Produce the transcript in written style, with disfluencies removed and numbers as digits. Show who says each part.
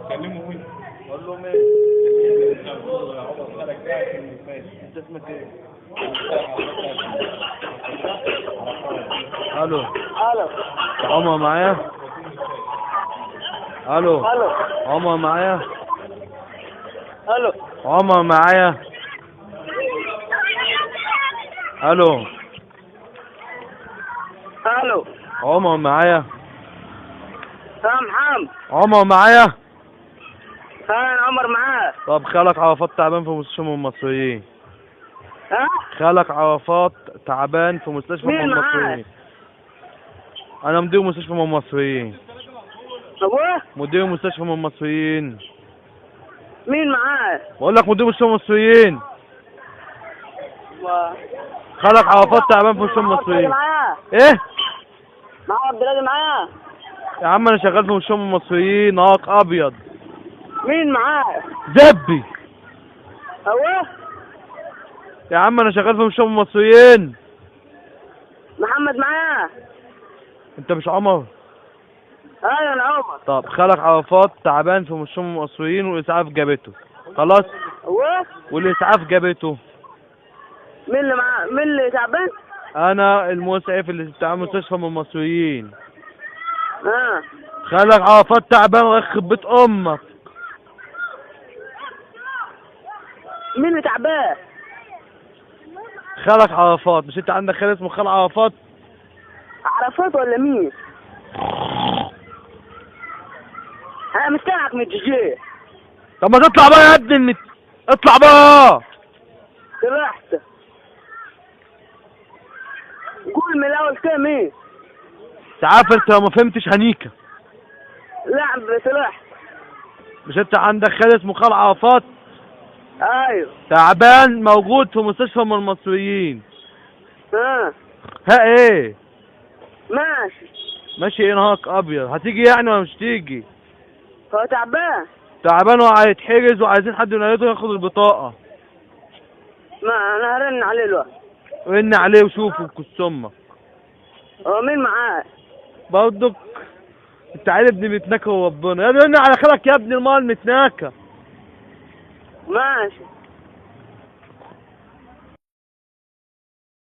Speaker 1: كلمه وين؟ قول له ايه؟ انت اسمك ايه؟
Speaker 2: الو.
Speaker 3: الو.
Speaker 2: عمر معايا؟ الو.
Speaker 3: الو.
Speaker 2: عمر معايا؟
Speaker 3: الو.
Speaker 2: عمر معايا؟ الو.
Speaker 3: الو.
Speaker 2: عمر معايا؟
Speaker 3: يا محمد.
Speaker 2: عمر معايا؟
Speaker 3: انا عمر معاه.
Speaker 2: طب خالك عرفات تعبان في مستشفى من المصريين.
Speaker 3: ها؟
Speaker 2: خالك عرفات تعبان في مستشفى من
Speaker 3: مين معاه؟
Speaker 2: المصريين. انا مدير مستشفى من المصريين.
Speaker 3: ابوه؟
Speaker 2: مدير مستشفى من المصريين.
Speaker 3: مين معاه؟
Speaker 2: بقول لك مدير مستشفى من المصريين. خالك عرفات تعبان في مستشفى من المصريين.
Speaker 3: معاه.
Speaker 2: ايه؟
Speaker 3: معاه عبد الهادي معاه.
Speaker 2: يا عم انا شغال في مستشفى من المصريين، ناق ابيض.
Speaker 3: مين معاه؟
Speaker 2: دبي.
Speaker 3: ابوه؟
Speaker 2: يا عم انا شغال في مستشفى من المصريين.
Speaker 3: محمد معاه.
Speaker 2: انت مش عمر؟
Speaker 3: ايوه انا عمر.
Speaker 2: طب خالك عرفات تعبان في مستشفى من المصريين والاسعاف جابته. خلاص؟
Speaker 3: ابوه؟
Speaker 2: والاسعاف جابته.
Speaker 3: مين اللي معاه؟ مين اللي تعبان؟
Speaker 2: انا المسعف اللي بتاع مستشفى من المصريين.
Speaker 3: ها.
Speaker 2: خالك عرفات تعبان ويخرب بيت امك.
Speaker 3: مين اللي تعبان؟
Speaker 2: خالك عرفات، مش انت عندك خال اسمه خال عرفات؟
Speaker 3: عرفات ولا مين؟ انا مستنعك من الجي.
Speaker 2: طب ما تطلع بقى يا ابني اطلع بقى.
Speaker 3: سرحت. قول من الاول كده مين؟
Speaker 2: تعرف انت لو ما فهمتش هنيكا.
Speaker 3: لا سرحت.
Speaker 2: مش انت عندك خال اسمه خال عرفات؟
Speaker 3: ايوه.
Speaker 2: تعبان موجود في مستشفى من المصريين.
Speaker 3: ها.
Speaker 2: ها ايه؟
Speaker 3: ماشي.
Speaker 2: ماشي ايه نهارك ابيض؟ هتيجي يعني ولا مش تيجي؟
Speaker 3: هو تعبان.
Speaker 2: تعبان وهيتحجز وعايزين حد يناديه ياخد البطاقة.
Speaker 3: ما انا هرن عليه الوقت.
Speaker 2: رن عليه وشوفه بكس امك.
Speaker 3: هو مين معاه؟
Speaker 2: برضك انت عيل ابني متناكة وربنا. يا رن على خالك يا ابني المال متناكة.
Speaker 3: ماشي.